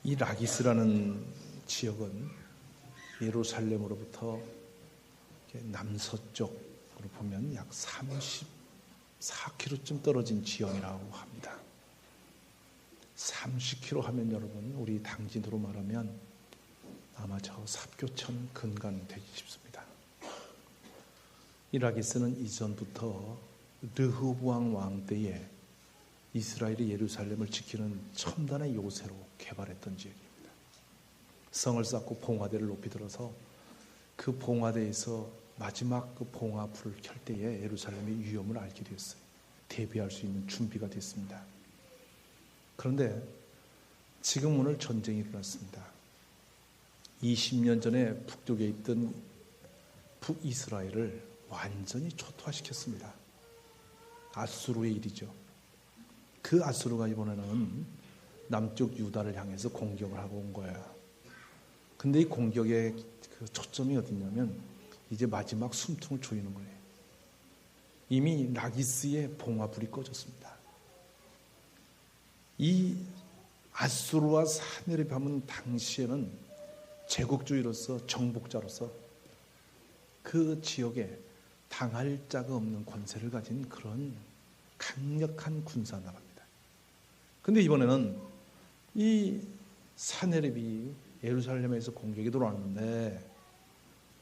이 라기스라는 지역은 예루살렘으로부터 남서쪽으로 보면 약 34km쯤 떨어진 지역이라고 합니다. 30km 하면 여러분 우리 당진으로 말하면 아마 저 삽교천 근간 되기 쉽습니다. 이 라기스는 이전부터 르호보암 왕 때에 이스라엘이 예루살렘을 지키는 첨단의 요새로 개발했던 지역입니다. 성을 쌓고 봉화대를 높이 들어서 그 봉화대에서 마지막 그 봉화 불을 켤 때에 예루살렘의 위험을 알게 되었어요. 대비할 수 있는 준비가 됐습니다. 그런데 지금 오늘 전쟁이 일어났습니다. 20년 전에 북쪽에 있던 북이스라엘을 완전히 초토화시켰습니다. 아수르의 일이죠. 그 아수르가 이번에는 남쪽 유다를 향해서 공격을 하고 온 거예요. 근데 이 공격의 그 초점이 어디냐면 이제 마지막 숨통을 조이는 거예요. 이미 라기스의 봉화불이 꺼졌습니다. 이 아수르와 사네립함은 당시에는 제국주의로서 정복자로서 그 지역에 당할 자가 없는 권세를 가진 그런 강력한 군사 나라입니다. 근데 이번에는 이 사네립이 예루살렘에서 공격이 들어왔는데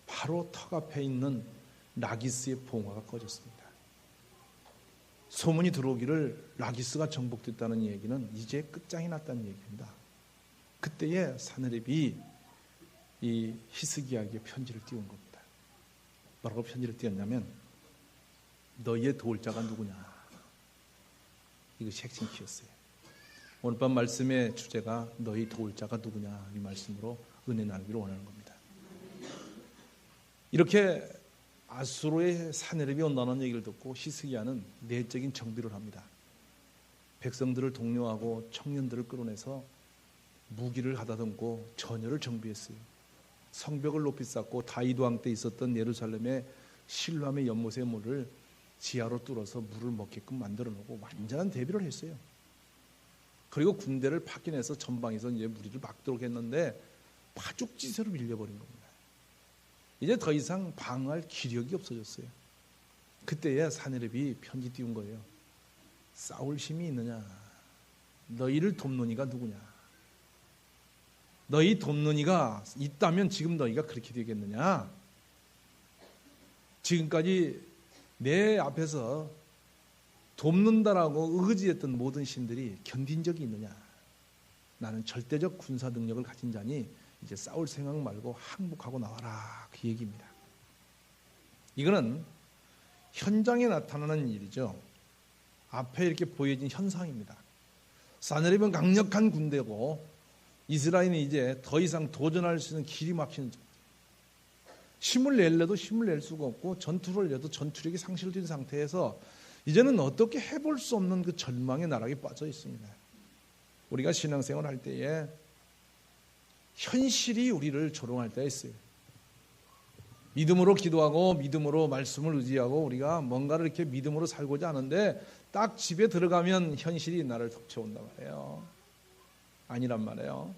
바로 턱 앞에 있는 라기스의 봉화가 꺼졌습니다. 소문이 들어오기를 라기스가 정복됐다는 얘기는 이제 끝장이 났다는 얘기입니다. 그때에 사네립이 이 히스기야에게 편지를 띄운 겁니다. 뭐라고 편지를 띄웠냐면 너희의 도울 자가 누구냐, 이것이 핵심 키였어요. 오늘 밤 말씀의 주제가 너희 도울 자가 누구냐, 이 말씀으로 은혜 나누기를 원하는 겁니다. 이렇게 아수르의 사네립이 온다는 얘기를 듣고 히스기야는 내적인 정비를 합니다. 백성들을 독려하고 청년들을 끌어내서 무기를 가다듬고 전열을 정비했어요. 성벽을 높이 쌓고 다윗 왕 때 있었던 예루살렘의 실로암의 연못의 물을 지하로 뚫어서 물을 먹게끔 만들어 놓고 완전한 대비를 했어요. 그리고 군대를 파견해서 전방에서 이제 무리를 막도록 했는데 파죽지세로 밀려버린 겁니다. 이제 더 이상 방어할 기력이 없어졌어요. 그때야 사네립이 편지 띄운 거예요. 싸울 힘이 있느냐? 너희를 돕는 이가 누구냐? 너희 돕는 이가 있다면 지금 너희가 그렇게 되겠느냐? 지금까지 내 앞에서 돕는다라고 의지했던 모든 신들이 견딘 적이 있느냐? 나는 절대적 군사 능력을 가진 자니 이제 싸울 생각 말고 항복하고 나와라, 그 얘기입니다. 이거는 현장에 나타나는 일이죠. 앞에 이렇게 보여진 현상입니다. 사네립은 강력한 군대고 이스라엘은 이제 더 이상 도전할 수 있는 길이 막힌, 힘을 내려도 힘을 낼 수가 없고 전투를 해도 전투력이 상실된 상태에서 이제는 어떻게 해볼 수 없는 그 절망의 나락에 빠져 있습니다. 우리가 신앙생활 할 때에 현실이 우리를 조롱할 때가 있어요. 믿음으로 기도하고 믿음으로 말씀을 의지하고 우리가 뭔가를 이렇게 믿음으로 살고자 하는데 딱 집에 들어가면 현실이 나를 덮쳐온단 말이에요. 아니란 말이에요.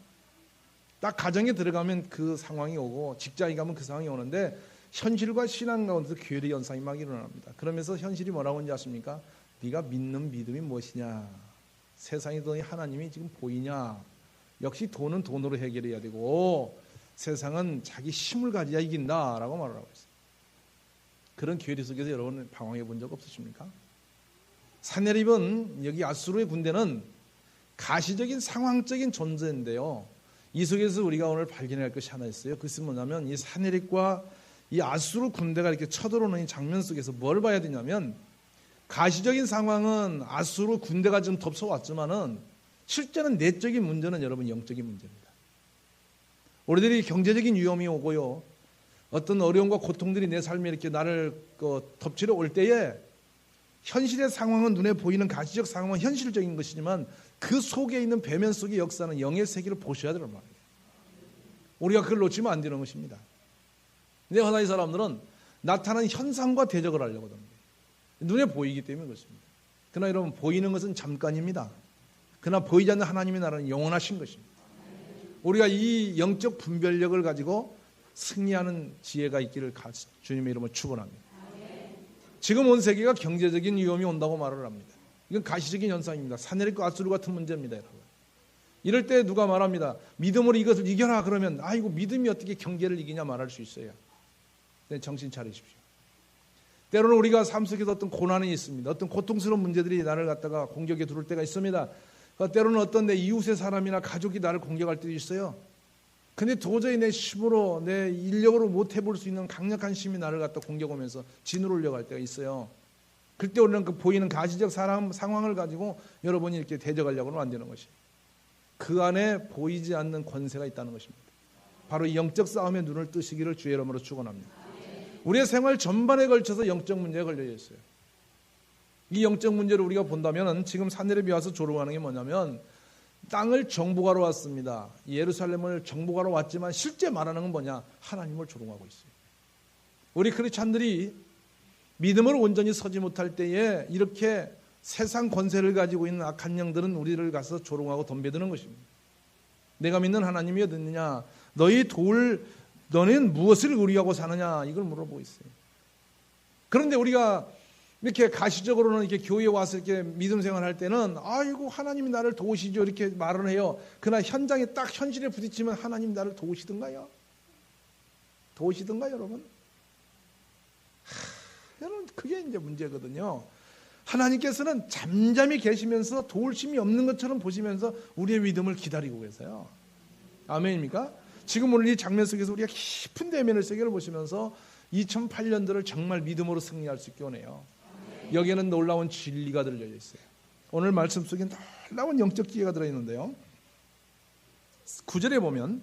딱 가정에 들어가면 그 상황이 오고 직장에 가면 그 상황이 오는데 현실과 신앙 가운데서 괴리 현상이 막 일어납니다. 그러면서 현실이 뭐라고 하는지 아십니까? 네가 믿는 믿음이 무엇이냐? 세상에 너희 하나님이 지금 보이냐? 역시 돈은 돈으로 해결해야 되고 세상은 자기 힘을 가져야 이긴다라고 말을 하고 있어요. 그런 괴리 속에서 여러분 방황해 본 적 없으십니까? 사네립은, 여기 아수르의 군대는 가시적인 상황적인 존재인데요. 이 속에서 우리가 오늘 발견할 것이 하나 있어요. 그것은 뭐냐면 이 사네립과 이 아수르 군대가 이렇게 쳐들어오는 이 장면 속에서 뭘 봐야 되냐면 가시적인 상황은 아수르 군대가 좀 덮쳐왔지만은 실제는 내적인 문제는 여러분 영적인 문제입니다. 우리들이 경제적인 위험이 오고요. 어떤 어려움과 고통들이 내 삶에 이렇게 나를 덮치러 올 때에 현실의 상황은 눈에 보이는 가시적 상황은 현실적인 것이지만 그 속에 있는 배면 속의 역사는 영의 세계를 보셔야 되는 말이에요. 우리가 그걸 놓치면 안 되는 것입니다. 근데 하나의 사람들은 나타나는 현상과 대적을 하려고 합니다. 눈에 보이기 때문에 그렇습니다. 그러나 여러분, 보이는 것은 잠깐입니다. 그러나 보이지 않는 하나님의 나라는 영원하신 것입니다. 우리가 이 영적 분별력을 가지고 승리하는 지혜가 있기를 주님의 이름으로 축원합니다. 지금 온 세계가 경제적인 위험이 온다고 말을 합니다. 이건 가시적인 현상입니다. 사내립 가스루 같은 문제입니다, 여러분. 이럴 때 누가 말합니다. 믿음으로 이것을 이겨라 그러면 아이고 믿음이 어떻게 경제를 이기냐 말할 수 있어요. 네, 정신 차리십시오. 때로는 우리가 삶 속에서 어떤 고난이 있습니다. 어떤 고통스러운 문제들이 나를 갖다가 공격에 들어올 때가 있습니다. 때로는 어떤 내 이웃의 사람이나 가족이 나를 공격할 때도 있어요. 근데 도저히 내 힘으로 내 인력으로 못 해볼 수 있는 강력한 힘이 나를 갖다 공격 오면서 진을 올려갈 때가 있어요. 그때 우리는 그 보이는 가시적 상황을 가지고 여러분이 이렇게 대적하려고는 안 되는 것이. 그 안에 보이지 않는 권세가 있다는 것입니다. 바로 이 영적 싸움에 눈을 뜨시기를 주의 이름으로 축원합니다. 우리의 생활 전반에 걸쳐서 영적 문제에 걸려 있어요. 이 영적 문제를 우리가 본다면 지금 산내립이 와서 조롱하는 게 뭐냐면 땅을 정복하러 왔습니다. 예루살렘을 정복하러 왔지만 실제 말하는 건 뭐냐? 하나님을 조롱하고 있어요. 우리 크리스찬들이 믿음으로 온전히 서지 못할 때에 이렇게 세상 권세를 가지고 있는 악한 영들은 우리를 가서 조롱하고 덤벼드는 것입니다. 내가 믿는 하나님이 어딨느냐? 너는 무엇을 의뢰하고 사느냐? 이걸 물어보고 있어요. 그런데 우리가 이렇게 가시적으로는 이렇게 교회에 와서 이렇게 믿음 생활할 때는 아이고 하나님이 나를 도우시죠 이렇게 말을 해요. 그러나 현장에 딱 현실에 부딪히면 하나님 나를 도우시던가요? 도우시던가요, 여러분? 여러분 그게 이제 문제거든요. 하나님께서는 잠잠히 계시면서 도울 힘이 없는 것처럼 보시면서 우리의 믿음을 기다리고 계세요. 아멘입니까? 지금 오늘 이 장면 속에서 우리가 깊은 대면의 세계를 보시면서 2008년도를 정말 믿음으로 승리할 수 있게 오네요. 여기에는 놀라운 진리가 들려 있어요. 오늘 말씀 속에 놀라운 영적 지혜가 들어있는데요. 9절에 보면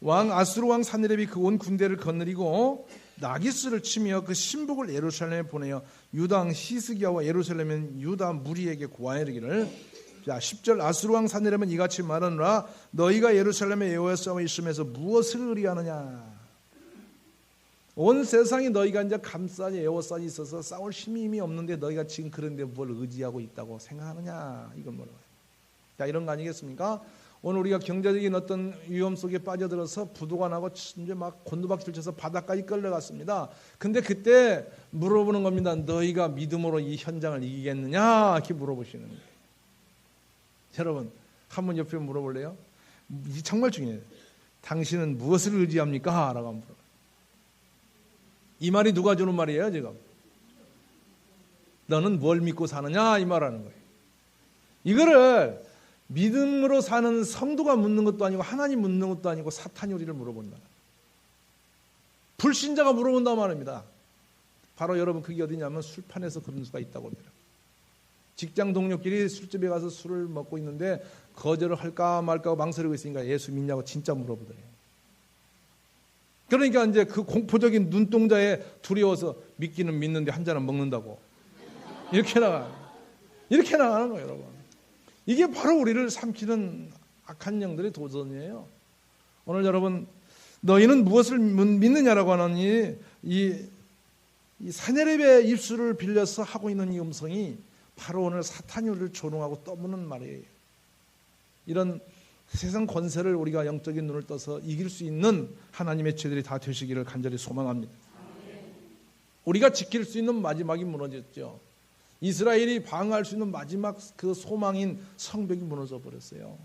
왕 아수르 왕 산헤립이 그 온 군대를 거느리고 나기스를 치며 그 신복을 예루살렘에 보내어 유다 왕 히스기야와 예루살렘은 유다 무리에게 고하여 이르기를 자 10절 아수르 왕 산헤립은 이같이 말하노라 너희가 예루살렘에 여호와의 있으면서 무엇을 의뢰하느냐 온 세상이 너희가 이제 감싸니 에워싸니 있어서 싸울 힘이 없는데 너희가 지금 그런데 뭘 의지하고 있다고 생각하느냐 이건 뭐라고요? 자 이런 거 아니겠습니까? 오늘 우리가 경제적인 어떤 위험 속에 빠져들어서 부도가 나고 이제 막 곤두박질 쳐서 바닥까지 끌려갔습니다. 근데 그때 물어보는 겁니다. 너희가 믿음으로 이 현장을 이기겠느냐 이렇게 물어보시는 거예요. 여러분 한번 옆에 물어볼래요? 이 정말 중요해요. 당신은 무엇을 의지합니까? 라고 한번 물어봐요. 이 말이 누가 주는 말이에요 지금? 너는 뭘 믿고 사느냐 이 말하는 거예요. 이거를 믿음으로 사는 성도가 묻는 것도 아니고 하나님 묻는 것도 아니고 사탄이 우리를 물어본다. 불신자가 물어본단 말입니다. 바로 여러분 그게 어디냐면 술판에서 그런 수가 있다고 합니다. 직장 동료끼리 술집에 가서 술을 먹고 있는데 거절을 할까 말까 망설이고 있으니까 예수 믿냐고 진짜 물어보더래요. 그러니까 이제 그 공포적인 눈동자에 두려워서 믿기는 믿는데 한 잔은 먹는다고 이렇게 나가는 거예요, 여러분. 이게 바로 우리를 삼키는 악한 영들의 도전이에요. 오늘 여러분 너희는 무엇을 믿느냐라고 하는 이 산헤립의 입술을 빌려서 하고 있는 이 음성이 바로 오늘 사탄이 우리를 조롱하고 떠무는 말이에요. 이런 세상 권세를 우리가 영적인 눈을 떠서 이길 수 있는 하나님의 죄들이 다 되시기를 간절히 소망합니다. 우리가 지킬 수 있는 마지막이 무너졌죠. 이스라엘이 방어할 수 있는 마지막 그 소망인 성벽이 무너져 버렸어요.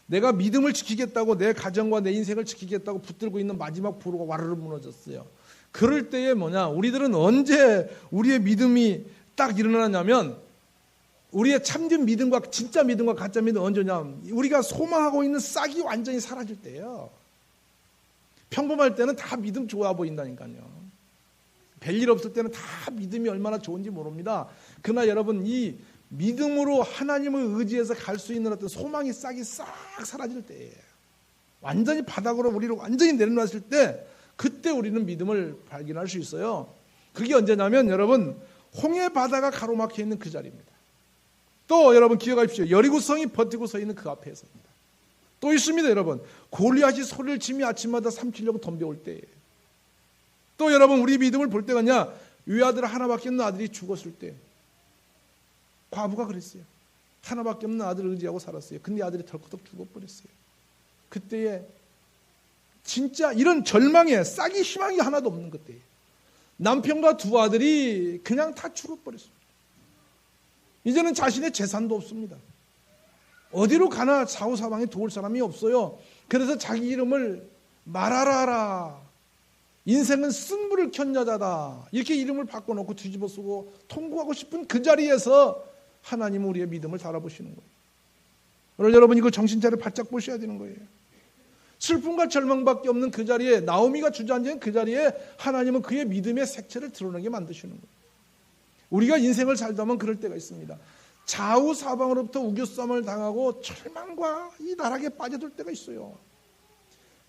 내가 믿음을 지키겠다고 내 가정과 내 인생을 지키겠다고 붙들고 있는 마지막 보루가 와르르 무너졌어요. 그럴 때에 뭐냐? 우리들은 언제 우리의 믿음이 딱 일어나냐면 우리의 참된 믿음과 진짜 믿음과 가짜 믿음 언제냐? 우리가 소망하고 있는 싹이 완전히 사라질 때예요. 평범할 때는 다 믿음 좋아 보인다니까요. 별일 없을 때는 다 믿음이 얼마나 좋은지 모릅니다. 그러나 여러분 이 믿음으로 하나님을 의지해서 갈 수 있는 어떤 소망의 싹이 싹 사라질 때예요. 완전히 바닥으로 우리를 완전히 내려놨을 때 그때 우리는 믿음을 발견할 수 있어요. 그게 언제냐면 여러분 홍해 바다가 가로막혀 있는 그 자리입니다. 또 여러분 기억하십시오. 여리고성이 버티고 서 있는 그 앞에서입니다. 또 있습니다. 여러분 골리앗이 소리를 치며 아침마다 삼키려고 덤벼올 때예요. 또 여러분 우리 믿음을 볼 때가냐 외아들 하나밖에 없는 아들이 죽었을 때 과부가 그랬어요. 하나밖에 없는 아들을 의지하고 살았어요. 근데 아들이 덜커덕 죽어버렸어요. 그때에 진짜 이런 절망에 싹이 희망이 하나도 없는 그때에 남편과 두 아들이 그냥 다 죽어버렸습니다. 이제는 자신의 재산도 없습니다. 어디로 가나 사후사방에 도울 사람이 없어요. 그래서 자기 이름을 말하라라, 인생은 쓴불을 켠 여자다, 이렇게 이름을 바꿔놓고 뒤집어 쓰고 통곡하고 싶은 그 자리에서 하나님은 우리의 믿음을 달아보시는 거예요. 오늘 여러분 이거 정신차려 바짝 보셔야 되는 거예요. 슬픔과 절망밖에 없는 그 자리에, 나오미가 주저앉은 그 자리에 하나님은 그의 믿음의 색채를 드러나게 만드시는 거예요. 우리가 인생을 살다 보면 그럴 때가 있습니다. 좌우 사방으로부터 우겨싸움을 당하고 절망과 이 나락에 빠져들 때가 있어요.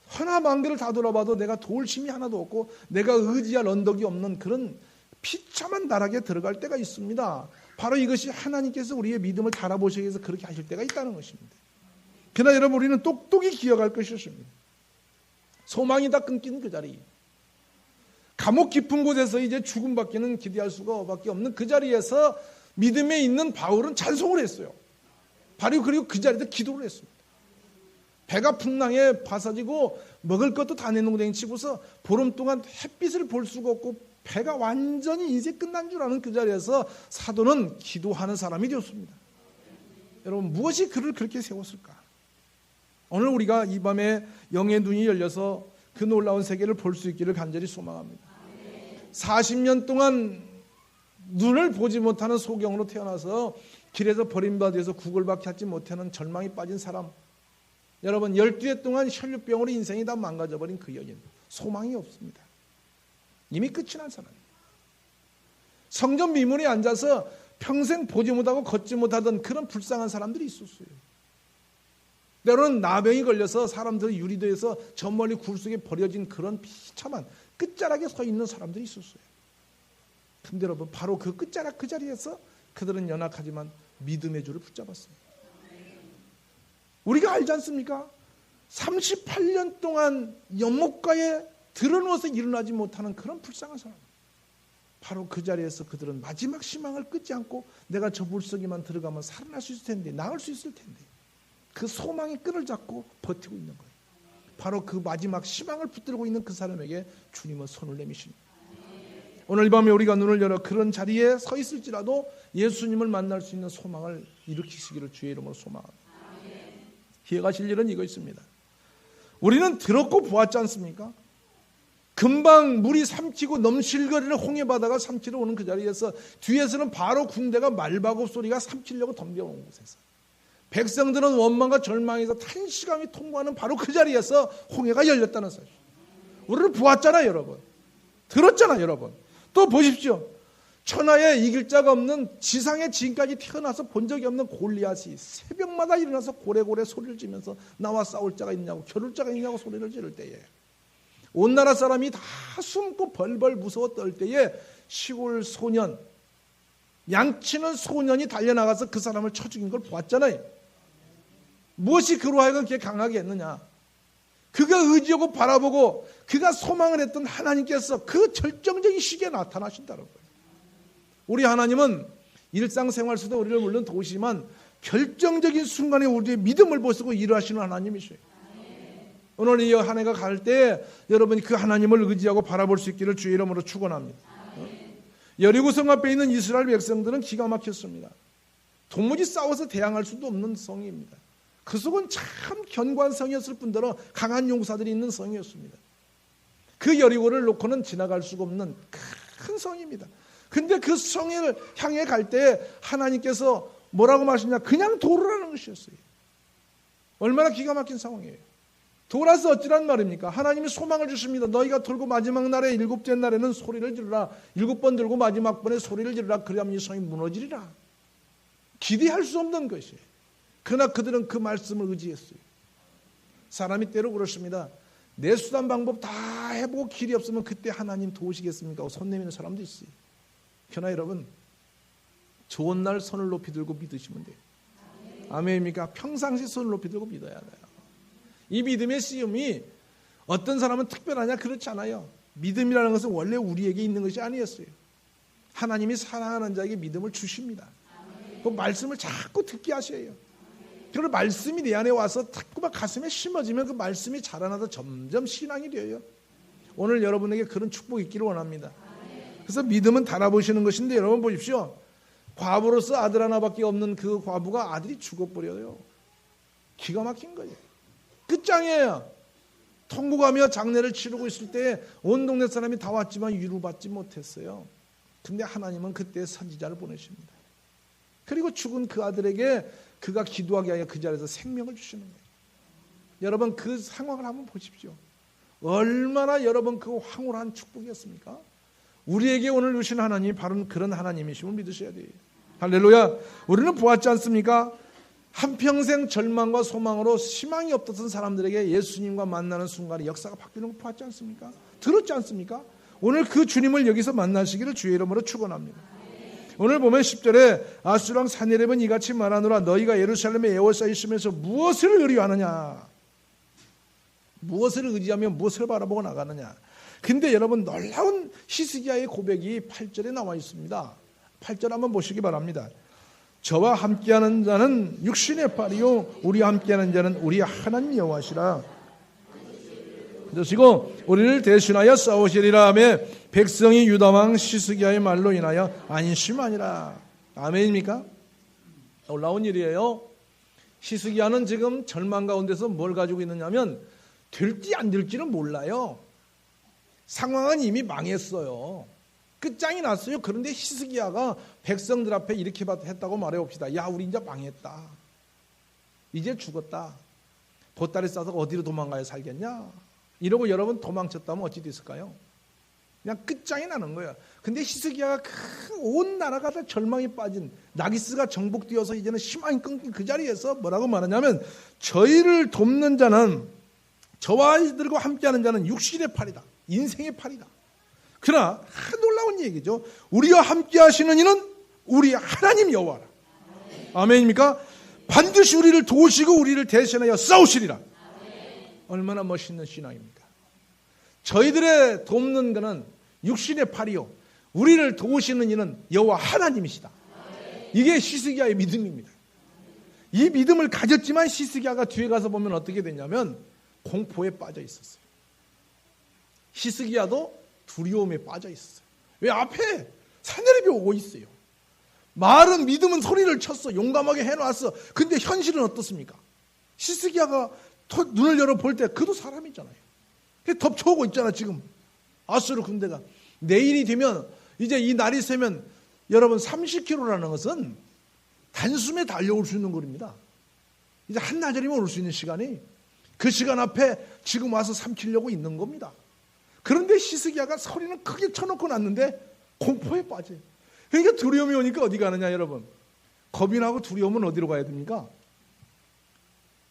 하나만개를 다 돌아봐도 내가 도울 힘이 하나도 없고 내가 의지할 언덕이 없는 그런 비참한 나락에 들어갈 때가 있습니다. 바로 이것이 하나님께서 우리의 믿음을 달아보시기 위해서 그렇게 하실 때가 있다는 것입니다. 그러나 여러분, 우리는 똑똑히 기억할 것이 있습니다. 소망이 다 끊긴 그 자리, 감옥 깊은 곳에서 이제 죽음밖에는 기대할 수가 밖에 없는 그 자리에서 믿음에 있는 바울은 찬송을 했어요. 바로 그리고 그 자리에서 기도를 했습니다. 배가 풍랑에 파서지고 먹을 것도 다 내놓고 치고서 보름 동안 햇빛을 볼 수가 없고 배가 완전히 이제 끝난 줄 아는 그 자리에서 사도는 기도하는 사람이 되었습니다. 여러분, 무엇이 그를 그렇게 세웠을까? 오늘 우리가 이 밤에 영의 눈이 열려서 그 놀라운 세계를 볼 수 있기를 간절히 소망합니다. 40년 동안 눈을 보지 못하는 소경으로 태어나서 길에서 버림받아서 구걸밖에 하지 못하는 절망에 빠진 사람, 여러분 12해 동안 혈류병으로 인생이 다 망가져버린 그 여인, 소망이 없습니다. 이미 끝이 난 사람, 성전 미문에 앉아서 평생 보지 못하고 걷지 못하던 그런 불쌍한 사람들이 있었어요. 때로는 나병이 걸려서 사람들이 유리도에서 저 멀리 굴 속에 버려진 그런 비참한 끝자락에 서 있는 사람들이 있었어요. 근데 여러분, 바로 그 끝자락 그 자리에서 그들은 연약하지만 믿음의 줄을 붙잡았습니다. 우리가 알지 않습니까? 38년 동안 연못가에 드러누워서 일어나지 못하는 그런 불쌍한 사람, 바로 그 자리에서 그들은 마지막 희망을 끊지 않고 내가 저 물속에만 들어가면 살아날 수 있을 텐데, 나을 수 있을 텐데, 그 소망의 끈을 잡고 버티고 있는 거예요. 바로 그 마지막 희망을 붙들고 있는 그 사람에게 주님은 손을 내미십니다. 오늘 이 밤에 우리가 눈을 열어 그런 자리에 서 있을지라도 예수님을 만날 수 있는 소망을 일으키시기를 주의 이름으로 소망합니다. 기억하실 일은 이거 있습니다. 우리는 들었고 보았지 않습니까? 금방 물이 삼키고 넘실거리는 홍해바다가 삼키러 오는 그 자리에서 뒤에서는 바로 군대가 말바굽 소리가 삼키려고 덤벼오는 곳에서 백성들은 원망과 절망에서 탄식함이 통과하는 바로 그 자리에서 홍해가 열렸다는 사실, 우리는 보았잖아요, 여러분. 들었잖아요, 여러분. 또 보십시오. 천하에 이길 자가 없는, 지상에 지금까지 태어나서 본 적이 없는 골리앗이 새벽마다 일어나서 고래고래 소리를 지면서 나와 싸울 자가 있냐고, 겨룰 자가 있냐고 소리를 지를 때에 온 나라 사람이 다 숨고 벌벌 무서워 떨 때에 시골 소년, 양치는 소년이 달려나가서 그 사람을 쳐 죽인 걸 보았잖아요. 무엇이 그로 하여금 그렇게 강하게 했느냐? 그가 의지하고 바라보고 그가 소망을 했던 하나님께서 그 결정적인 시기에 나타나신다는 거예요. 우리 하나님은 일상생활 속에 우리를 물론 도우시지만 결정적인 순간에 우리의 믿음을 보시고 일하시는 하나님이셔요. 오늘 이 한 해가 갈 때 여러분이 그 하나님을 의지하고 바라볼 수 있기를 주의 이름으로 축원합니다. 여리고성 앞에 있는 이스라엘 백성들은 기가 막혔습니다. 도무지 싸워서 대항할 수도 없는 성입니다. 그 속은 참 견고한 성이었을 뿐더러 강한 용사들이 있는 성이었습니다. 그 여리고를 놓고는 지나갈 수가 없는 큰 성입니다. 근데 그 성을 향해 갈 때 하나님께서 뭐라고 말씀하시냐? 그냥 돌으라는 것이었어요. 얼마나 기가 막힌 상황이에요. 돌아서 어찌란 말입니까? 하나님이 소망을 주십니다. 너희가 돌고 마지막 날에 7째 날에는 소리를 지르라. 7번 들고 마지막 번에 소리를 지르라. 그리하면 이 성이 무너지리라. 기대할 수 없는 것이에요. 그러나 그들은 그 말씀을 의지했어요. 사람이 때로 그렇습니다. 내 수단 방법 다 해보고 길이 없으면 그때 하나님 도우시겠습니까? 하고 손 내미는 사람도 있어요. 그러나 여러분, 좋은 날 손을 높이 들고 믿으시면 돼요. 아멘입니까? 평상시 손을 높이 들고 믿어야 돼요. 이 믿음의 시험이 어떤 사람은 특별하냐? 그렇지 않아요. 믿음이라는 것은 원래 우리에게 있는 것이 아니었어요. 하나님이 사랑하는 자에게 믿음을 주십니다. 그 말씀을 자꾸 듣게 하셔요. 그리고 말씀이 내 안에 와서 자꾸만 가슴에 심어지면 그 말씀이 자라나서 점점 신앙이 되어요. 오늘 여러분에게 그런 축복이 있기를 원합니다. 그래서 믿음은 달아보시는 것인데 여러분 보십시오. 과부로서 아들 하나밖에 없는 그 과부가 아들이 죽어버려요. 기가 막힌 거예요. 끝장이에요. 통곡하며 장례를 치르고 있을 때 온 동네 사람이 다 왔지만 위로받지 못했어요. 근데 하나님은 그때 선지자를 보내십니다. 그리고 죽은 그 아들에게 그가 기도하게 하여 그 자리에서 생명을 주시는 거예요. 여러분 그 상황을 한번 보십시오. 얼마나 여러분 그 황홀한 축복이었습니까? 우리에게 오늘 주신 하나님이 바로 그런 하나님이심을 믿으셔야 돼요. 할렐루야. 우리는 보았지 않습니까? 한평생 절망과 소망으로 희망이 없었던 사람들에게 예수님과 만나는 순간에 역사가 바뀌는 거 보았지 않습니까? 들었지 않습니까? 오늘 그 주님을 여기서 만나시기를 주의 이름으로 축원합니다. 오늘 보면 10절에 아수랑 사네립은 이같이 말하노라 너희가 예루살렘에 에워싸 있으면서 무엇을 의뢰하느냐? 무엇을 의지하며 무엇을 바라보고 나가느냐? 근데 여러분 놀라운 히스기야의 고백이 8절에 나와 있습니다. 8절 한번 보시기 바랍니다. 저와 함께하는 자는 육신의 팔이요 우리와 함께하는 자는 우리 하나님 여호와시라. 그러시고 우리를 대신하여 싸우시리라 하며 백성이 유다왕 히스기야의 말로 인하여 안심하니라. 아멘입니까? 놀라운 일이에요. 히스기야는 지금 절망 가운데서 뭘 가지고 있느냐면 될지 안 될지는 몰라요. 상황은 이미 망했어요. 끝장이 났어요. 그런데 히스기야가 백성들 앞에 이렇게 했다고 말해봅시다. 야, 우리 이제 망했다. 이제 죽었다. 보따리 싸서 어디로 도망가야 살겠냐? 이러고 여러분 도망쳤다면 어찌 됐을까요? 그냥 끝장이 나는 거예요. 근데 히스기야가 온 나라가 다 절망에 빠진 나기스가 정복되어서 이제는 희망이 끊긴 그 자리에서 뭐라고 말하냐면 저희를 돕는 자는 저와 이들과 함께하는 자는 육신의 팔이다. 인생의 팔이다. 그러나 놀라운 얘기죠. 우리와 함께 하시는 이는 우리 하나님 여호와라. 아멘입니까? 반드시 우리를 도우시고 우리를 대신하여 싸우시리라. 얼마나 멋있는 신앙입니까? 저희들의 돕는 것은 육신의 팔이요 우리를 도우시는 이는 여호와 하나님이시다. 이게 히스기야의 믿음입니다. 이 믿음을 가졌지만 히스기야가 뒤에 가서 보면 어떻게 되냐면 공포에 빠져 있었어요. 히스기야도 두려움에 빠져 있었어요. 왜? 앞에 사내립이 오고 있어요. 말은 믿음은 소리를 쳤어. 용감하게 해놨어. 근데 현실은 어떻습니까? 히스기야가 눈을 열어볼 때 그도 사람이잖아요. 덮쳐오고 있잖아 지금. 아수르 군대가. 내일이 되면 이제 이 날이 새면 여러분 30km라는 것은 단숨에 달려올 수 있는 거리입니다. 이제 한나절이면 올 수 있는 시간이 그 시간 앞에 지금 와서 삼키려고 있는 겁니다. 그런데 히스기야가 소리는 크게 쳐놓고 났는데 공포에 빠져요. 그러니까 두려움이 오니까 어디 가느냐 여러분. 겁이 나고 두려움은 어디로 가야 됩니까?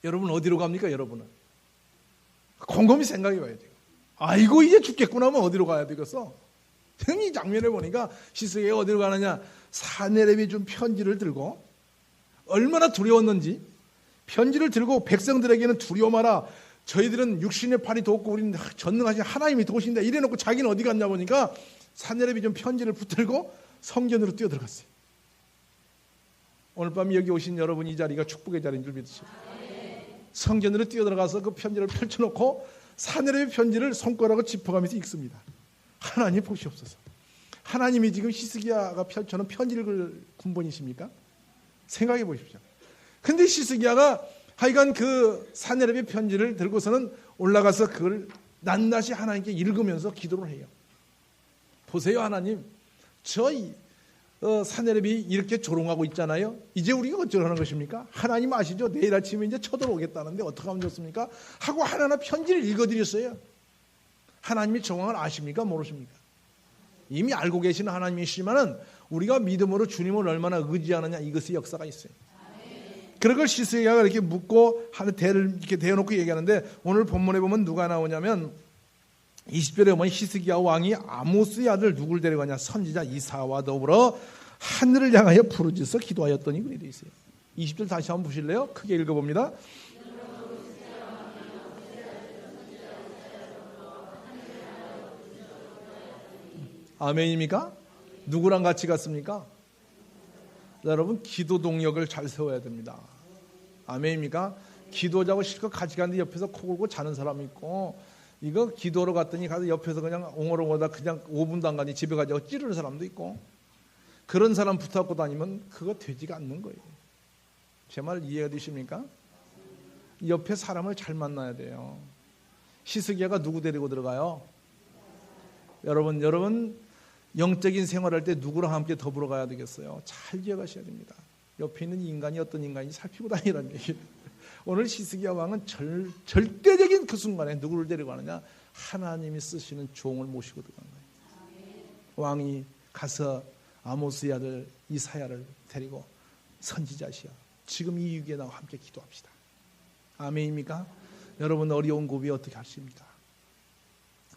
여러분 어디로 갑니까 여러분은? 곰곰이 생각해 봐야 돼요. 아이고 이제 죽겠구나 하면 어디로 가야 되겠어? 이 장면을 보니까 히스기야가 어디로 가느냐. 사네립이 준 편지를 들고 얼마나 두려웠는지 편지를 들고 백성들에게는 두려워 마라. 저희들은 육신의 팔이 돕고 우리는 전능하신 하나님이 도우신다. 이래놓고 자기는 어디 갔냐 보니까 사네립이 좀 편지를 붙들고 성전으로 뛰어들어갔어요. 오늘 밤 여기 오신 여러분 이 자리가 축복의 자리인 줄 믿으세요. 성전으로 뛰어들어가서 그 편지를 펼쳐놓고 사네립의 편지를 손가락으로 짚어가면서 읽습니다. 하나님 보시옵소서. 하나님이 지금 히스기야가 펼쳐놓은 편지를 읽을 군번이십니까? 생각해 보십시오. 근데 히스기야가 하여간 그 사네립의 편지를 들고서는 올라가서 그걸 낱낱이 하나님께 읽으면서 기도를 해요. 보세요 하나님. 사네립이 이렇게 조롱하고 있잖아요. 이제 우리가 어쩌라는 것입니까? 하나님 아시죠? 내일 아침에 이제 쳐들어오겠다는데 어떻게 하면 좋습니까? 하고 하나하나 편지를 읽어드렸어요. 하나님이 정황을 아십니까? 모르십니까? 이미 알고 계시는 하나님이시지만은 우리가 믿음으로 주님을 얼마나 의지하느냐 이것의 역사가 있어요. 그런 걸 히스기야가 이렇게 묻고 하는 대를 이렇게 대어놓고 얘기하는데 오늘 본문에 보면 누가 나오냐면 20절에 보면 히스기야 왕이 아모스의 아들 누굴 데려가냐 선지자 이사야와 더불어 하늘을 향하여 부르짖어 기도하였더니 그래 돼 있어요. 20절 다시 한번 보실래요? 크게 읽어봅니다. 아멘입니까? 누구랑 같이 갔습니까? 여러분 기도 동력을 잘 세워야 됩니다. 아멘입니까? 기도자고 실컷 같이 가는데 옆에서 코 골고 자는 사람이 있고, 이거 기도로 갔더니 가서 옆에서 그냥 옹얼옹얼하다 그냥 5분도 안 가니 집에 가자고 찌르는 사람도 있고, 그런 사람 붙잡고 다니면 그거 되지가 않는 거예요. 제 말 이해가 되십니까? 옆에 사람을 잘 만나야 돼요. 히스기야가 누구 데리고 들어가요? 여러분 영적인 생활할 때 누구랑 함께 더불어 가야 되겠어요? 잘 기억하셔야 됩니다. 옆에 있는 인간이 어떤 인간인지 살피고 다니라는 얘기예요. 오늘 히스기야 왕은 절대적인 그 순간에 누구를 데려가느냐? 하나님이 쓰시는 종을 모시고 들어간 거예요. 왕이 가서 아모스의 아들 이사야를 데리고 선지자시야, 지금 이 위기에 나와 함께 기도합시다. 아멘입니까? 여러분 어려운 고비에 어떻게 하십니까?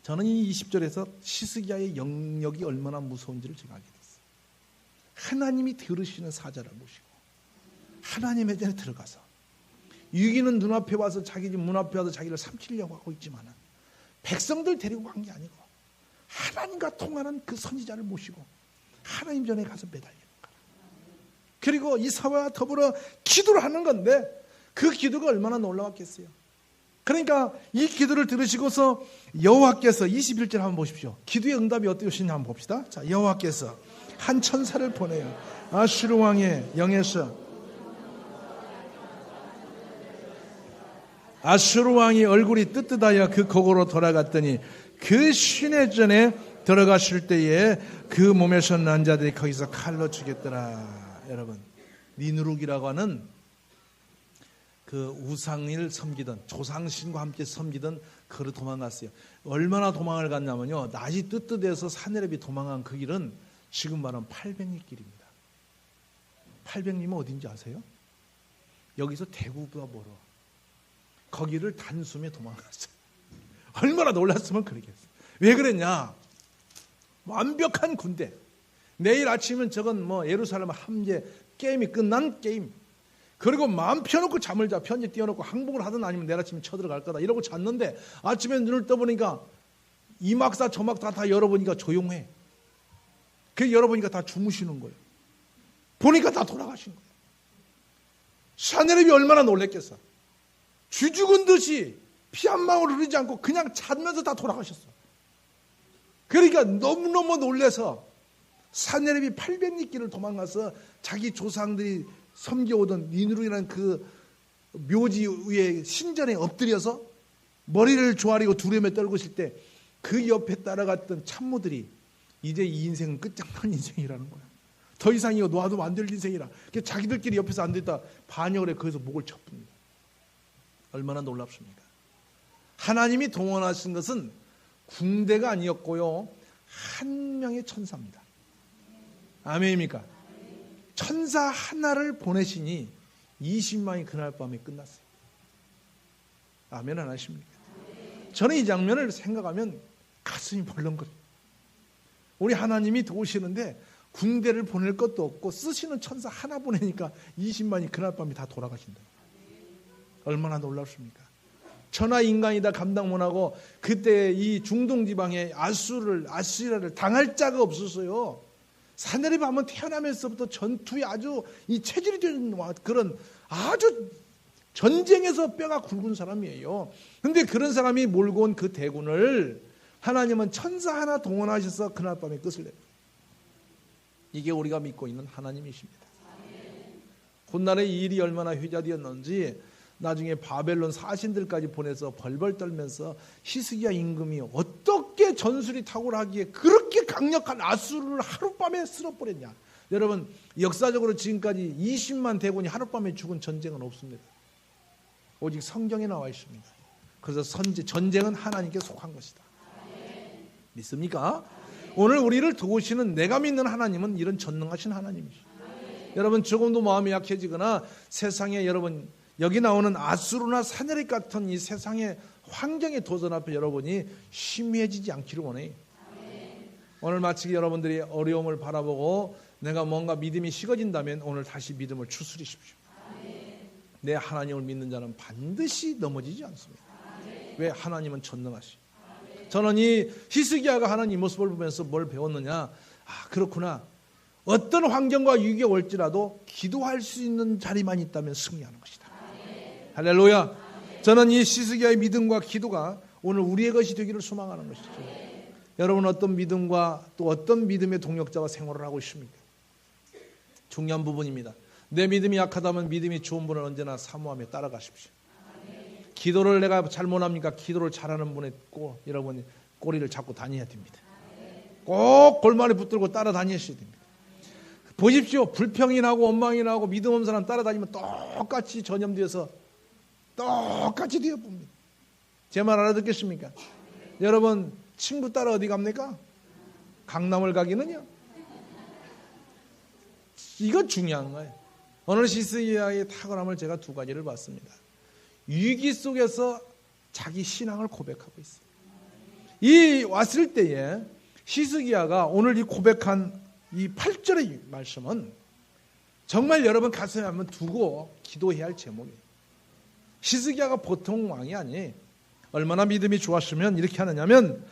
저는 이 20절에서 히스기야의 영역이 얼마나 무서운지를 제가 알게 됐어요. 하나님이 들으시는 사자를 모시고 하나님의 전에 들어가서, 위기는 눈앞에 와서 자기 집 문 앞에 와서 자기를 삼키려고 하고 있지만 백성들 데리고 간 게 아니고 하나님과 통하는 그 선지자를 모시고 하나님 전에 가서 매달리는 거라. 그리고 이사와 더불어 기도를 하는 건데 그 기도가 얼마나 놀라웠겠어요. 그러니까 이 기도를 들으시고서 여호와께서 21절 한번 보십시오. 기도의 응답이 어떠신지 한번 봅시다. 자, 여호와께서 한 천사를 보내요 아수르 왕의 영에서 아수르 왕이 얼굴이 뜨뜻하여 그 고고로 돌아갔더니 그 시내전에 들어갔을 때에 그 몸에서 난 자들이 거기서 칼로 죽였더라. 여러분, 니누룩이라고 하는 그 우상을 섬기던, 조상신과 함께 섬기던 그로 도망갔어요. 얼마나 도망을 갔냐면요, 낮이 뜨뜻해서 사내랩이 도망한 그 길은 지금 말하면 800리 길입니다. 800리면 어딘지 아세요? 여기서 대구보다 멀어. 거기를 단숨에 도망갔어요. 얼마나 놀랐으면 그러겠어요. 왜 그랬냐? 완벽한 군대. 내일 아침은 저건 뭐 예루살렘 함재, 게임이 끝난 게임. 그리고 마음 펴놓고 잠을 자. 편지 띄워놓고 항복을 하든 아니면 내일 아침에 쳐들어갈 거다 이러고 잤는데, 아침에 눈을 떠보니까 이 막사 저 막사 다 열어보니까 조용해. 그 열어보니까 다 주무시는 거예요. 보니까 다 돌아가신 거예요. 사내립이 얼마나 놀랬겠어. 쥐 죽은 듯이 피 한 방울 흐르지 않고 그냥 자면서 다 돌아가셨어. 그러니까 너무너무 놀래서 사내립이 800리 길을 도망가서 자기 조상들이 섬겨오던 니누룩이라는 그 묘지 위에 신전에 엎드려서 머리를 조아리고 두려움에 떨고 있을 때 그 옆에 따라갔던 참모들이 이제 이 인생은 끝장난 인생이라는 거야. 더 이상 이거 놔두면 안 될 인생이라. 자기들끼리 옆에서 안 됐다 반역을 해. 거기서 목을 쳤습니다. 얼마나 놀랍습니까? 하나님이 동원하신 것은 군대가 아니었고요, 한 명의 천사입니다. 아멘입니까? 천사 하나를 보내시니 20만이 그날 밤에 끝났어요. 아멘 안 하십니까? 저는 이 장면을 생각하면 가슴이 벌렁거려요. 우리 하나님이 도우시는데 군대를 보낼 것도 없고 쓰시는 천사 하나 보내니까 20만이 그날 밤에 다 돌아가신다. 얼마나 놀랍습니까? 천하 인간이 다 감당 못하고 그때 이 중동 지방에 아수리아를 당할 자가 없었어요. 사내립 하면 태어나면서부터 전투에 아주 이 체질이 된 그런 아주 전쟁에서 뼈가 굵은 사람이에요. 그런데 그런 사람이 몰고 온 그 대군을 하나님은 천사 하나 동원하셔서 그날 밤에 끝을 냅니다. 이게 우리가 믿고 있는 하나님이십니다. 훗날에 이 일이 얼마나 회자되었는지 나중에 바벨론 사신들까지 보내서 벌벌 떨면서 히스기야 임금이 어떻게 전술이 탁월하기에 그렇게 강력한 아수르를 하룻밤에 쓸어버렸냐. 여러분, 역사적으로 지금까지 20만 대군이 하룻밤에 죽은 전쟁은 없습니다. 오직 성경에 나와 있습니다. 그래서 전쟁은 하나님께 속한 것이다. 믿습니까? 오늘 우리를 도우시는 내가 믿는 하나님은 이런 전능하신 하나님이시죠. 여러분, 조금도 마음이 약해지거나 세상에 여러분 여기 나오는 아수르나 사내립 같은 이 세상의 환경의 도전 앞에 여러분이 희미해지지 않기를 원해요. 오늘 마치 여러분들이 어려움을 바라보고 내가 뭔가 믿음이 식어진다면 오늘 다시 믿음을 추스리십시오. 내 하나님을 믿는 자는 반드시 넘어지지 않습니다. 왜? 하나님은 전능하시오. 저는 이 히스기야가 하나님 모습을 보면서 뭘 배웠느냐. 그렇구나. 어떤 환경과 위기가 올지라도 기도할 수 있는 자리만 있다면 승리하는 것이다. 할렐루야. 저는 이 시스기야의 믿음과 기도가 오늘 우리의 것이 되기를 소망하는 것이죠. 여러분 어떤 믿음과 또 어떤 믿음의 동역자와 생활을 하고 있습니까? 중요한 부분입니다. 내 믿음이 약하다면 믿음이 좋은 분은 언제나 사모하며 따라가십시오. 기도를 내가 잘 못합니까? 기도를 잘하는 분의 여러분 꼬리를 잡고 다녀야 됩니다. 꼭 골반에 붙들고 따라다니셔야 됩니다. 보십시오. 불평이 나고 원망이 나고 믿음 없는 사람 따라다니면 똑같이 전염되어서 똑같이 되어봅니다. 제 말 알아듣겠습니까? 여러분 친구 따라 어디 갑니까? 강남을 가기는요. 이거 중요한 거예요. 오늘 시스기야의 탁월함을 제가 두 가지를 봤습니다. 위기 속에서 자기 신앙을 고백하고 있어요. 이 왔을 때에 시스기야가 오늘 이 고백한 이 8절의 말씀은 정말 여러분 가슴에 한번 두고 기도해야 할 제목이에요. 시스기야가 보통 왕이 아니 얼마나 믿음이 좋았으면 이렇게 하느냐면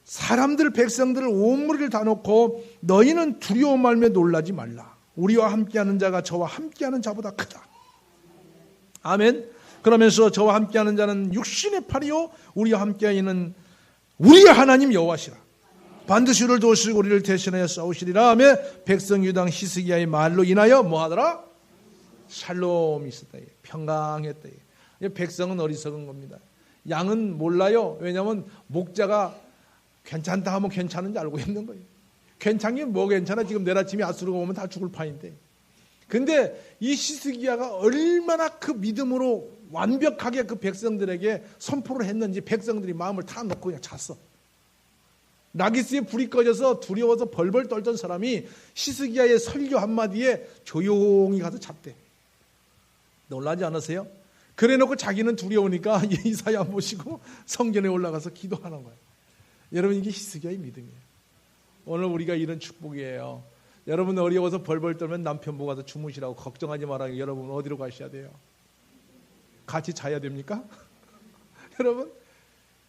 사람들 백성들을 온 무리를 다 놓고 너희는 두려움 말며 놀라지 말라. 우리와 함께하는 자가 저와 함께하는 자보다 크다. 아멘. 그러면서 저와 함께하는 자는 육신의 팔이요 우리와 함께하는 우리의 하나님 여호와시라. 반드시 우리를 도우시고 우리를 대신하여 싸우시리라 하며 백성 유당 히스기야의 말로 인하여 뭐하더라? 샬롬이 있었다. 평강했다. 백성은 어리석은 겁니다. 양은 몰라요. 왜냐하면 목자가 괜찮다 하면 괜찮은지 알고 있는 거예요. 괜찮긴 뭐 괜찮아. 지금 내일 아침에 아수르가 오면 다 죽을 판인데. 근데 이 히스기야가 얼마나 그 믿음으로 완벽하게 그 백성들에게 선포를 했는지 백성들이 마음을 다 놓고 그냥 잤어. 라기스에 불이 꺼져서 두려워서 벌벌 떨던 사람이 히스기야의 설교 한마디에 조용히 가서 잤대. 놀라지 않으세요? 그래놓고 자기는 두려우니까 이사야 모시고 성전에 올라가서 기도하는 거예요. 여러분 이게 히스기야의 믿음이에요. 오늘 우리가 이런 축복이에요. 여러분 어려워서 벌벌 떨면 남편 보고 가서 주무시라고 걱정하지 말아요. 여러분 어디로 가셔야 돼요? 같이 자야 됩니까? 여러분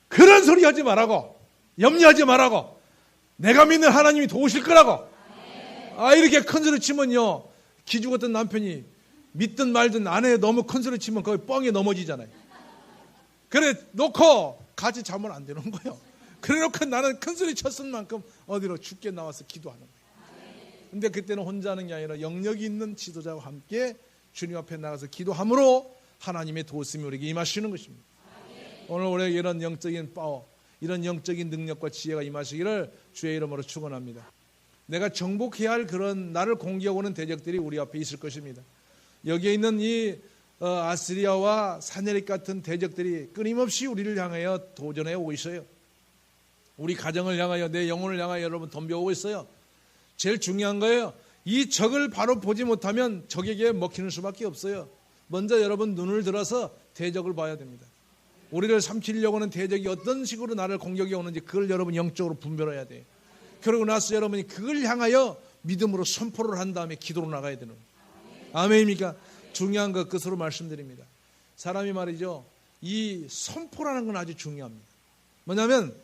그런 소리 하지 말라고, 염려하지 말라고, 내가 믿는 하나님이 도우실 거라고. 이렇게 큰 소리 치면요 기죽었던 남편이 믿든 말든 아내 너무 큰 소리 치면 거기 뻥에 넘어지잖아요. 그래 놓고 같이 자면 안 되는 거예요. 그래 놓고 나는 큰 소리 쳤은 만큼 어디로 죽게 나와서 기도하는 거예요. 근데 그때는 혼자 하는 게 아니라 영역이 있는 지도자와 함께 주님 앞에 나가서 기도함으로 하나님의 도우심이 우리에게 임하시는 것입니다. 오늘 우리에게 이런 영적인 파워, 이런 영적인 능력과 지혜가 임하시기를 주의 이름으로 축원합니다. 내가 정복해야 할 그런 나를 공격하고 오는 대적들이 우리 앞에 있을 것입니다. 여기에 있는 이 아스리아와 사네립 같은 대적들이 끊임없이 우리를 향하여 도전해 오고 있어요. 우리 가정을 향하여, 내 영혼을 향하여 여러분 덤벼오고 있어요. 제일 중요한 거예요. 이 적을 바로 보지 못하면 적에게 먹히는 수밖에 없어요. 먼저 여러분 눈을 들어서 대적을 봐야 됩니다. 우리를 삼키려고 하는 대적이 어떤 식으로 나를 공격해 오는지 그걸 여러분 영적으로 분별해야 돼요. 그러고 나서 여러분이 그걸 향하여 믿음으로 선포를 한 다음에 기도로 나가야 되는 거예요. 아멘입니까? 중요한 것 그것으로 말씀드립니다. 사람이 말이죠, 이 선포라는 건 아주 중요합니다. 뭐냐면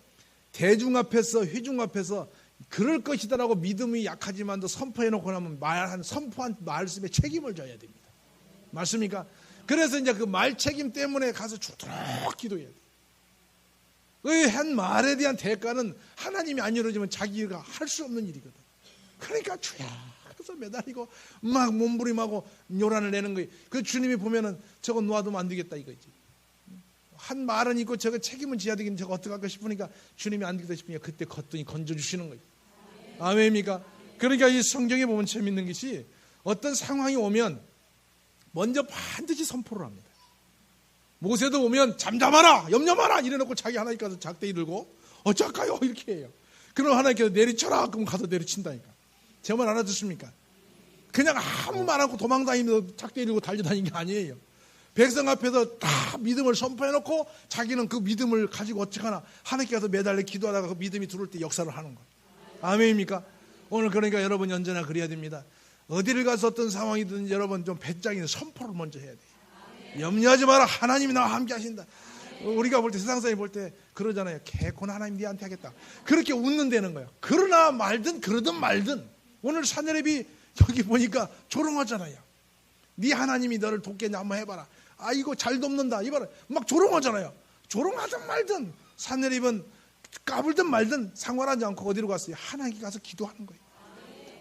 대중 앞에서, 회중 앞에서 그럴 것이다라고 믿음이 약하지만도 선포해놓고 나면 선포한 말씀에 책임을 져야 됩니다. 맞습니까? 그래서 이제 그 말 책임 때문에 가서 죽도록 기도해야 돼요. 그 한 말에 대한 대가는 하나님이 안 이루어지면 자기가 할 수 없는 일이거든. 그러니까 주야 그래서 매달리고 막 몸부림하고 요란을 내는 거예요. 그 주님이 보면은 저거 놓아두면 안 되겠다 이거지. 한 말은 있고 저거 책임은 져야 되긴 저거 어떡할까 싶으니까 주님이 안 되겠다 싶으니까 그때 걷더니 건져주시는 거예요. 아멘입니까? 그러니까 이 성경에 보면 재밌는 것이 어떤 상황이 오면 먼저 반드시 선포를 합니다. 모세도 보면 잠잠하라, 염려 마라 이래놓고 자기 하나님 가서 작대기 들고 어쩔까요? 이렇게 해요. 그럼 하나님께서 내리쳐라 그럼 가서 내리친다니까. 제 말 알아듣습니까? 그냥 아무 말 않고 도망다니면서 작대기 들고 달려다니는 게 아니에요. 백성 앞에서 다 믿음을 선포해놓고 자기는 그 믿음을 가지고 어떡하나 하나님께서 매달려 기도하다가 그 믿음이 들어올 때 역사를 하는 거예요. 아멘입니까? 오늘 그러니까 여러분 언제나 그래야 됩니다. 어디를 가서 어떤 상황이든 여러분 좀 배짱이는 선포를 먼저 해야 돼요. 염려하지 마라. 하나님이 나와 함께 하신다. 우리가 볼 때 세상 사람이 볼 때 그러잖아요. 개콘 하나님 네한테 하겠다. 그렇게 웃는다는 거예요. 그러나 말든 그러든 말든 오늘 사내랩이 여기 보니까 조롱하잖아요. 네 하나님이 너를 돕겠냐 한번 해봐라. 아이고 잘 돕는다 이봐라 막 조롱하잖아요. 조롱하든 말든 산헤립은 까불든 말든 상관하지 않고 어디로 갔어요? 하나님께 가서 기도하는 거예요.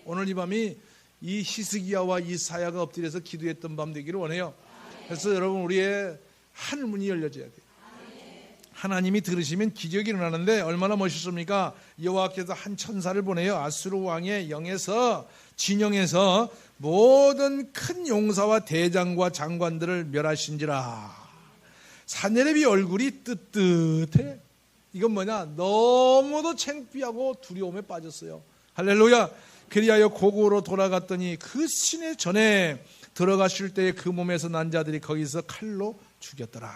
오늘 이 밤이 이 히스기야와 이사야가 엎드려서 기도했던 밤 되기를 원해요. 그래서 여러분 우리의 하늘문이 열려져야 돼요. 하나님이 들으시면 기적이 일어나는데 얼마나 멋있습니까? 여호와께서 한 천사를 보내요. 아수르 왕의 영에서 진영에서 모든 큰 용사와 대장과 장관들을 멸하신지라. 산헤립이 얼굴이 뜨뜻해. 이건 뭐냐? 너무도 창피하고 두려움에 빠졌어요. 할렐루야. 그리하여 고국으로 돌아갔더니 그 시내 전에 들어가실 때에 그 몸에서 난 자들이 거기서 칼로 죽였더라.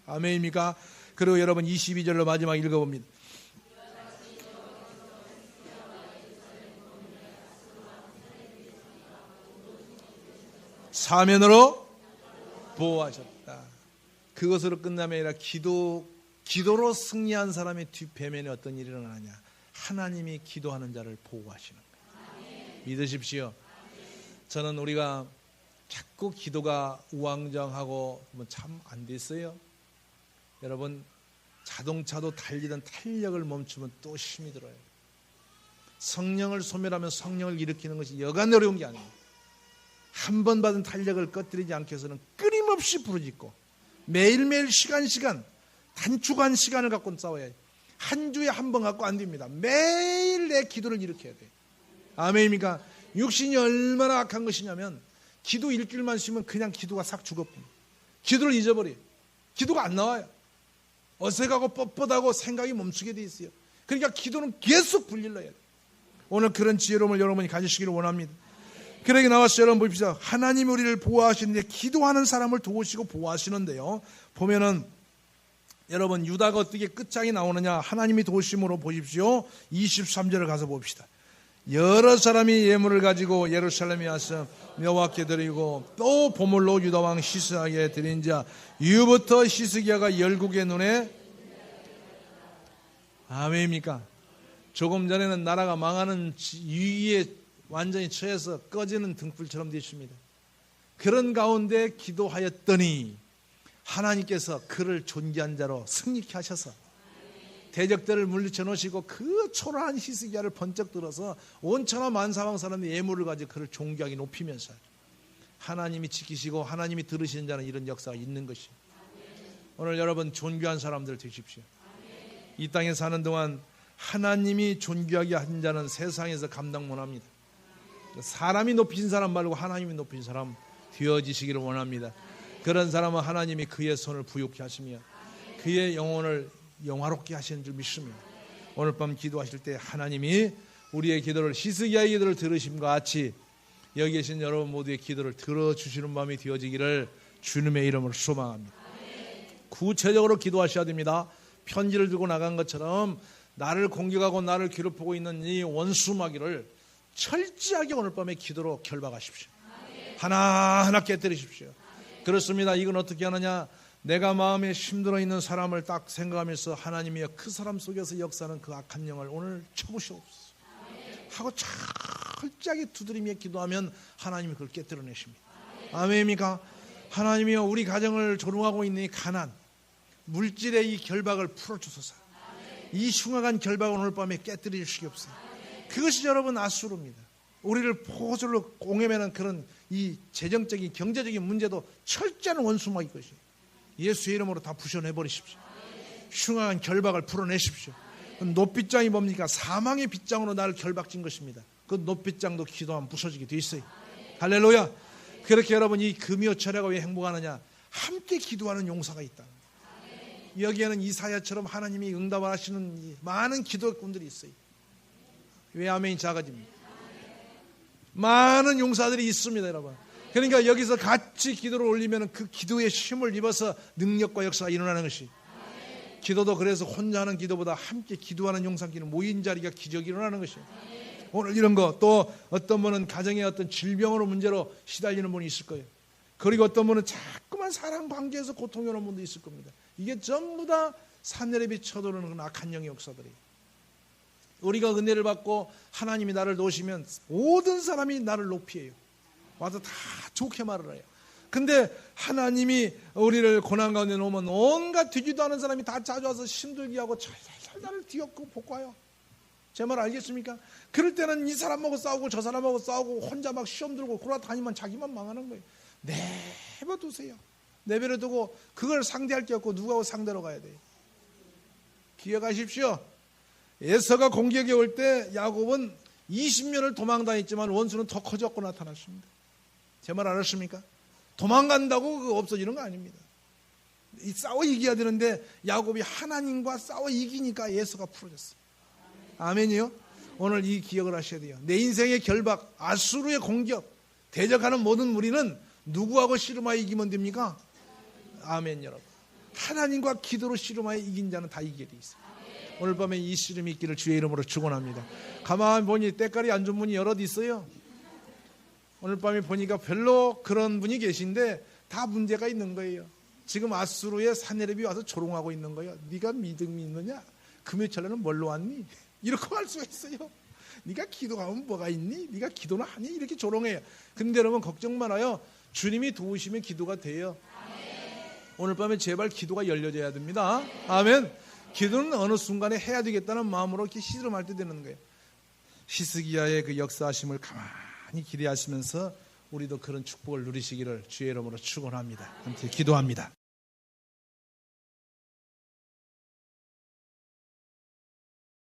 아멘입니까? 그리고 여러분 22절로 마지막 읽어봅니다. 사면으로 보호하셨다. 그것으로 끝남이 아니라 기도로 승리한 사람의 뒷배면에 어떤 일이 일어나냐? 하나님이 기도하는 자를 보호하시는 거예요. 믿으십시오. 저는 우리가 자꾸 기도가 우왕좌왕하고 참 안 됐어요. 여러분 자동차도 달리던 탄력을 멈추면 또 힘이 들어요. 성령을 소멸하면 성령을 일으키는 것이 여간 어려운 게 아니에요. 한 번 받은 탄력을 꺼뜨리지 않기 위해서는 끊임없이 부르짖고 매일매일 시간 단축한 시간을 갖고 싸워야 해요. 한 주에 한 번 갖고 안 됩니다. 매일 내 기도를 일으켜야 돼요. 아멘입니까? 육신이 얼마나 악한 것이냐면 기도 일주일만 쉬면 그냥 기도가 싹 죽어버려요. 기도를 잊어버려요. 기도가 안 나와요. 어색하고 뻣뻣하고 생각이 멈추게 돼 있어요. 그러니까 기도는 계속 불릴러야 돼요. 오늘 그런 지혜로움을 여러분이 가지시기를 원합니다. 그러게 나와서 여러분 보십시오. 하나님이 우리를 보호하시는데 기도하는 사람을 도우시고 보호하시는데요. 보면은 여러분 유다가 어떻게 끝장이 나오느냐. 하나님이 도우심으로 보십시오. 23절을 가서 봅시다. 여러 사람이 예물을 가지고 예루살렘에 와서 여호와께 드리고 또 보물로 유다왕 히스기야에게 드린 자 이후부터 히스기야가 열국의 눈에 아멘입니까? 조금 전에는 나라가 망하는 위기에 완전히 처해서 꺼지는 등불처럼 되십니다. 그런 가운데 기도하였더니 하나님께서 그를 존귀한 자로 승리케 하셔서 대적들을 물리쳐 놓으시고 그 초라한 히스기야를 번쩍 들어서 온 천하 만사방 사람의 예물을 가지고 그를 존귀하게 높이면서 하나님이 지키시고 하나님이 들으시는 자는 이런 역사가 있는 것이. 오늘 여러분 존귀한 사람들 되십시오. 이 땅에 사는 동안 하나님이 존귀하게 한 자는 세상에서 감당 못합니다. 사람이 높이신 사람 말고 하나님이 높이신 사람 되어지시기를 원합니다. 그런 사람은 하나님이 그의 손을 부욕케 하시며 그의 영혼을 영화롭게 하시는 줄 믿습니다. 오늘 밤 기도하실 때 하나님이 우리의 기도를 히스기야의 기도를 들으심과 같이 여기 계신 여러분 모두의 기도를 들어주시는 밤이 되어지기를 주님의 이름으로 소망합니다. 구체적으로 기도하셔야 됩니다. 편지를 들고 나간 것처럼 나를 공격하고 나를 괴롭히고 있는 이 원수마귀를 철저하게 오늘 밤에 기도로 결박하십시오. 하나하나 깨뜨리십시오. 그렇습니다. 이건 어떻게 하느냐? 내가 마음에 힘들어 있는 사람을 딱 생각하면서 하나님이여 그 사람 속에서 역사하는 그 악한 영을 오늘 쳐부시옵소서 하고 철저하게 두드리며 기도하면 하나님이 그걸 깨뜨려내십니다. 아멘입니까? 하나님이여 우리 가정을 조롱하고 있는 이 가난 물질의 이 결박을 풀어주소서. 이 흉악한 결박을 오늘 밤에 깨뜨려 주시옵소서. 그것이 여러분 아수르입니다. 우리를 포졸로 공여매는 그런 이 재정적인 경제적인 문제도 철저한 원수마귀 것이에요. 예수의 이름으로 다 부셔내버리십시오. 흉악한 결박을 풀어내십시오. 노빗장이 뭡니까? 사망의 빗장으로 나를 결박진 것입니다. 그 노빗장도 기도하면 부서지게 돼 있어요. 할렐루야. 그렇게 여러분 이 금요 철야가 왜 행복하느냐? 함께 기도하는 용사가 있다. 여기에는 이사야처럼 하나님이 응답을 하시는 많은 기도꾼들이 있어요. 왜 아멘이 작아집니까? 많은 용사들이 있습니다, 여러분. 그러니까 여기서 같이 기도를 올리면 그 기도의 힘을 입어서 능력과 역사가 일어나는 것이. 기도도 그래서 혼자 하는 기도보다 함께 기도하는 용사끼리 모인 자리가 기적이 일어나는 것이에요. 오늘 이런 거 또 어떤 분은 가정의 어떤 질병으로 문제로 시달리는 분이 있을 거예요. 그리고 어떤 분은 자꾸만 사랑 관계에서 고통이 오는 분도 있을 겁니다. 이게 전부 다 산헤립이 쳐도르는 악한 영의 역사들이에요. 우리가 은혜를 받고 하나님이 나를 놓으시면 모든 사람이 나를 높이해요. 와서 다 좋게 말을 해요. 근데 하나님이 우리를 고난 가운데 놓으면 온갖 되지도 않은 사람이 다 찾아와서 힘들게 하고 잘잘 나를 뒤엎고 볶아요. 제 말 알겠습니까? 그럴 때는 이 사람하고 싸우고 저 사람하고 싸우고 혼자 막 시험 들고 돌아다니면 자기만 망하는 거예요. 내버려두세요. 내버려두고 그걸 상대할 게 없고 누구하고 상대로 가야 돼요. 기억하십시오. 에서가 공격에 올 때 야곱은 20년을 도망다녔지만 원수는 더 커졌고 나타났습니다. 제 말 알았습니까? 도망간다고 그거 없어지는 거 아닙니다. 싸워 이겨야 되는데 야곱이 하나님과 싸워 이기니까 에서가 풀어졌어요. 아멘이요? 오늘 이 기억을 하셔야 돼요. 내 인생의 결박, 아수르의 공격, 대적하는 모든 무리는 누구하고 씨름하여 이기면 됩니까? 아멘 여러분. 하나님과 기도로 씨름하여 이긴 자는 다 이기게 돼 있어요. 오늘 밤에 이 씨름이 있기를 주의 이름으로 축원합니다. 가만히 보니 때깔이 안 좋은 분이 여럿 있어요. 오늘 밤에 보니까 별로 그런 분이 계신데 다 문제가 있는 거예요. 지금 아수르의 사내립이 와서 조롱하고 있는 거예요. 네가 믿음이 있느냐? 금요철에는 뭘로 왔니? 이렇게 할 수가 있어요. 네가 기도하면 뭐가 있니? 네가 기도는 하니? 이렇게 조롱해요. 근데 여러분 걱정 말아요. 주님이 도우시면 기도가 돼요. 오늘 밤에 제발 기도가 열려져야 됩니다. 아멘. 기도는 어느 순간에 해야 되겠다는 마음으로 이렇게 씨름할 때 되는 거예요. 히스기야의 그 역사하심을 가만히 기대하시면서 우리도 그런 축복을 누리시기를 주의 이름으로 축원합니다. 함께 기도합니다.